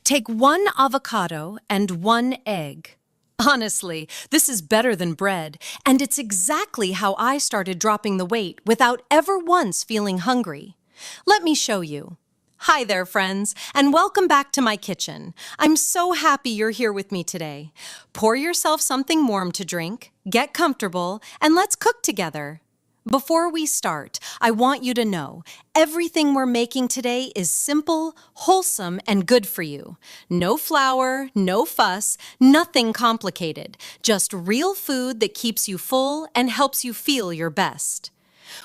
Take 1 avocado and 1 egg. Honestly, this is better than bread, and it's exactly how I started dropping the weight without ever once feeling hungry. Let me show you. Hi there, friends, and welcome back to my kitchen. I'm so happy you're here with me today. Pour yourself something warm to drink, get comfortable, and let's cook together. Before we start, I want you to know everything we're making today is simple, wholesome, and good for you. No flour, no fuss, nothing complicated. Just real food that keeps you full and helps you feel your best.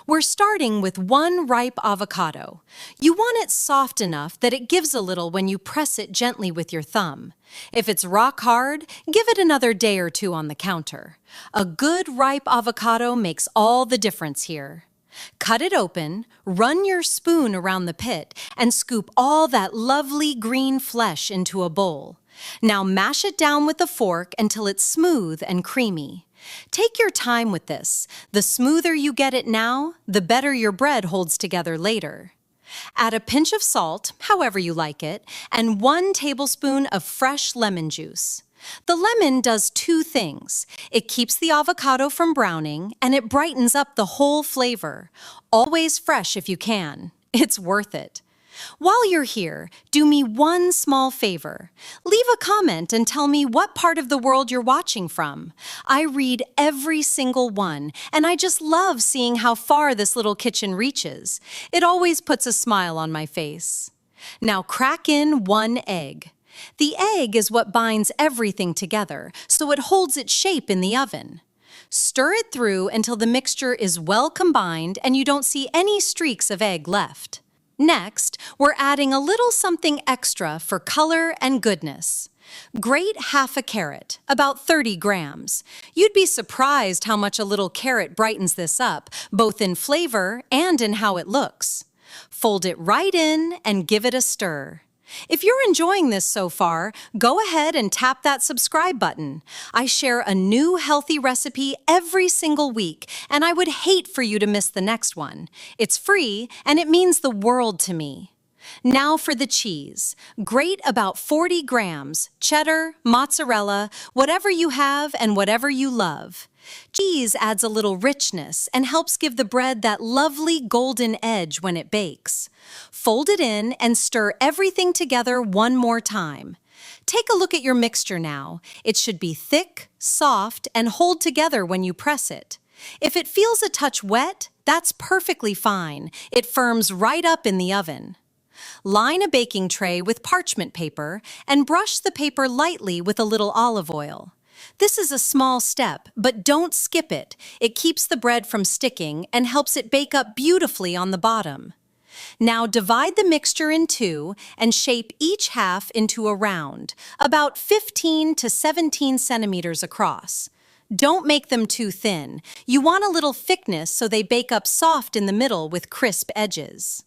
We're starting with 1 ripe avocado. You want it soft enough that it gives a little when you press it gently with your thumb. If it's rock hard, give it another day or 2 on the counter. A good ripe avocado makes all the difference here. Cut it open, run your spoon around the pit, and scoop all that lovely green flesh into a bowl. Now mash it down with a fork until it's smooth and creamy. Take your time with this. The smoother you get it now, the better your bread holds together later. Add a pinch of salt, however you like it, and 1 tablespoon of fresh lemon juice. The lemon does 2 things. It keeps the avocado from browning, and it brightens up the whole flavor. Always fresh if you can. It's worth it. While you're here, do me one small favor. Leave a comment and tell me what part of the world you're watching from. I read every single one, and I just love seeing how far this little kitchen reaches. It always puts a smile on my face. Now crack in 1 egg. The egg is what binds everything together, so it holds its shape in the oven. Stir it through until the mixture is well combined and you don't see any streaks of egg left. Next, we're adding a little something extra for color and goodness. Grate half a carrot, about 30 grams. You'd be surprised how much a little carrot brightens this up, both in flavor and in how it looks. Fold it right in and give it a stir. If you're enjoying this so far, go ahead and tap that subscribe button. I share a new healthy recipe every single week, and I would hate for you to miss the next one. It's free, and it means the world to me. Now for the cheese. Grate about 40 grams, cheddar, mozzarella, whatever you have and whatever you love. Cheese adds a little richness and helps give the bread that lovely golden edge when it bakes. Fold it in and stir everything together one more time. Take a look at your mixture now. It should be thick, soft, and hold together when you press it. If it feels a touch wet, that's perfectly fine. It firms right up in the oven. Line a baking tray with parchment paper and brush the paper lightly with a little olive oil. This is a small step, but don't skip it. It keeps the bread from sticking and helps it bake up beautifully on the bottom. Now divide the mixture in 2 and shape each half into a round, about 15 to 17 centimeters across. Don't make them too thin. You want a little thickness so they bake up soft in the middle with crisp edges.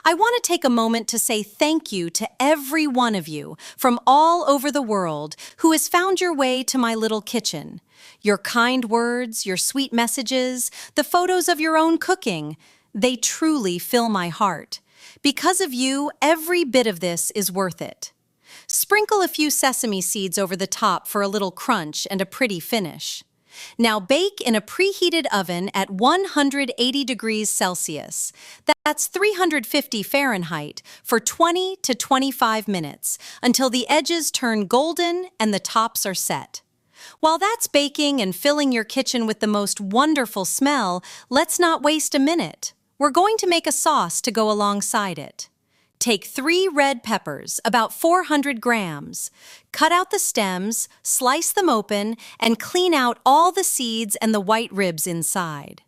I want to take a moment to say thank you to every one of you from all over the world who has found your way to my little kitchen. Your kind words, your sweet messages, the photos of your own cooking, they truly fill my heart. Because of you, every bit of this is worth it. Sprinkle a few sesame seeds over the top for a little crunch and a pretty finish. Now bake in a preheated oven at 180 degrees Celsius. That's 350 Fahrenheit for 20 to 25 minutes until the edges turn golden and the tops are set. While that's baking and filling your kitchen with the most wonderful smell, let's not waste a minute. We're going to make a sauce to go alongside it. Take 3 red peppers, about 400 grams. Cut out the stems, slice them open, and clean out all the seeds and the white ribs inside.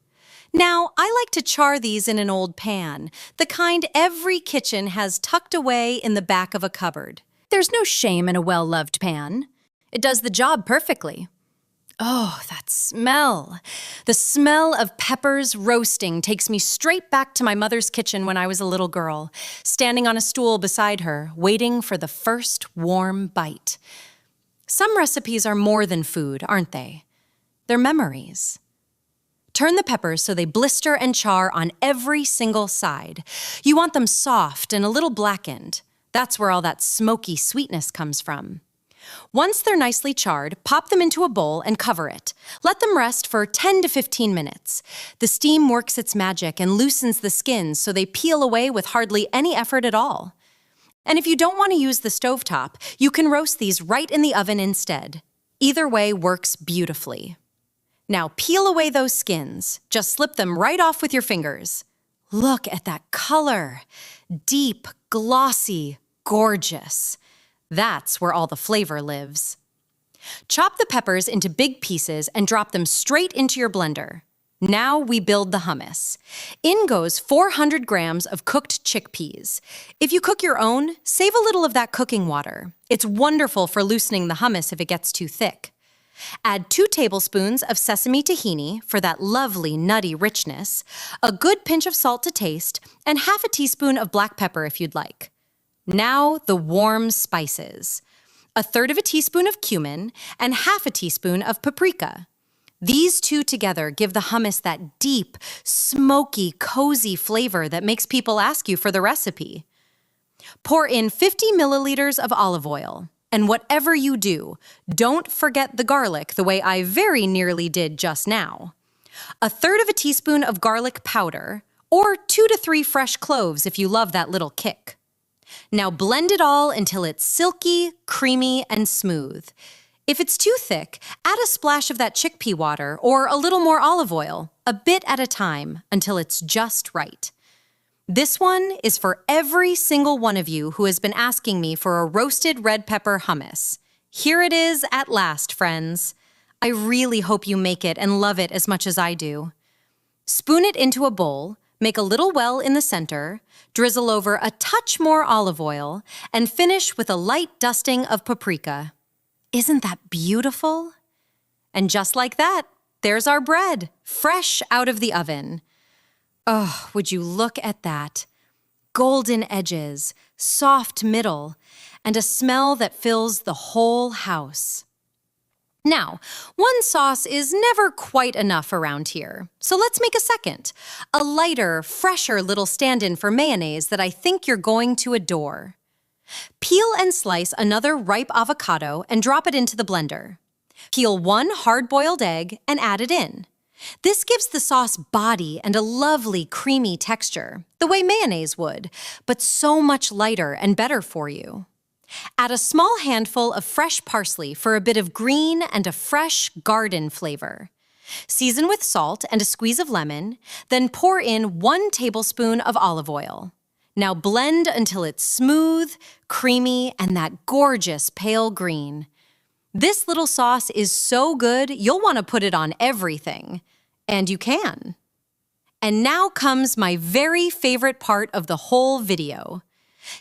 Now, I like to char these in an old pan, the kind every kitchen has tucked away in the back of a cupboard. There's no shame in a well-loved pan. It does the job perfectly. Oh, that smell. The smell of peppers roasting takes me straight back to my mother's kitchen when I was a little girl, standing on a stool beside her, waiting for the first warm bite. Some recipes are more than food, aren't they? They're memories. Turn the peppers so they blister and char on every single side. You want them soft and a little blackened. That's where all that smoky sweetness comes from. Once they're nicely charred, pop them into a bowl and cover it. Let them rest for 10 to 15 minutes. The steam works its magic and loosens the skins so they peel away with hardly any effort at all. And if you don't want to use the stovetop, you can roast these right in the oven instead. Either way works beautifully. Now peel away those skins. Just slip them right off with your fingers. Look at that color. Deep, glossy, gorgeous. That's where all the flavor lives. Chop the peppers into big pieces and drop them straight into your blender. Now we build the hummus. In goes 400 grams of cooked chickpeas. If you cook your own, save a little of that cooking water. It's wonderful for loosening the hummus if it gets too thick. Add 2 tablespoons of sesame tahini for that lovely nutty richness, a good pinch of salt to taste, and half a teaspoon of black pepper if you'd like. Now the warm spices. 1/3 teaspoon of cumin and half a teaspoon of paprika. These two together give the hummus that deep, smoky, cozy flavor that makes people ask you for the recipe. Pour in 50 milliliters of olive oil. And whatever you do, don't forget the garlic the way I very nearly did just now. 1/3 teaspoon of garlic powder, or 2 to 3 fresh cloves if you love that little kick. Now blend it all until it's silky, creamy, and smooth. If it's too thick, add a splash of that chickpea water or a little more olive oil, a bit at a time, until it's just right. This one is for every single one of you who has been asking me for a roasted red pepper hummus. Here it is at last, friends. I really hope you make it and love it as much as I do. Spoon it into a bowl, make a little well in the center, drizzle over a touch more olive oil, and finish with a light dusting of paprika. Isn't that beautiful? And just like that, there's our bread, fresh out of the oven. Oh, would you look at that? Golden edges, soft middle, and a smell that fills the whole house. Now, one sauce is never quite enough around here, so let's make a second. A lighter, fresher little stand-in for mayonnaise that I think you're going to adore. Peel and slice another ripe avocado and drop it into the blender. Peel 1 hard-boiled egg and add it in. This gives the sauce body and a lovely creamy texture, the way mayonnaise would, but so much lighter and better for you. Add a small handful of fresh parsley for a bit of green and a fresh garden flavor. Season with salt and a squeeze of lemon, then pour in 1 tablespoon of olive oil. Now blend until it's smooth, creamy, and that gorgeous pale green. This little sauce is so good, you'll want to put it on everything. And you can. And now comes my very favorite part of the whole video.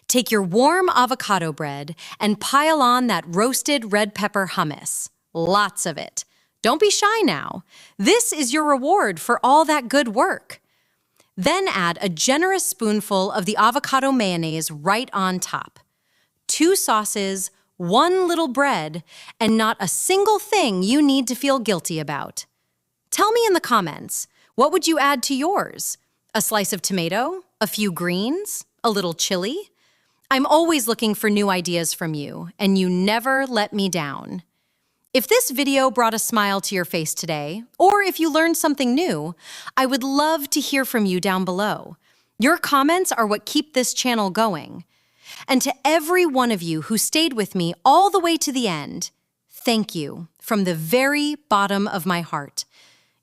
Take your warm avocado bread and pile on that roasted red pepper hummus. Lots of it. Don't be shy now. This is your reward for all that good work. Then add a generous spoonful of the avocado mayonnaise right on top. 2 sauces, 1 little bread, and not a single thing you need to feel guilty about. Tell me in the comments, what would you add to yours? A slice of tomato? A few greens? A little chili? I'm always looking for new ideas from you, and you never let me down. If this video brought a smile to your face today, or if you learned something new, I would love to hear from you down below. Your comments are what keep this channel going. And to every one of you who stayed with me all the way to the end, thank you from the very bottom of my heart.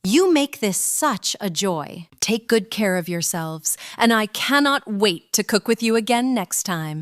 You make this such a joy. Take good care of yourselves, and I cannot wait to cook with you again next time.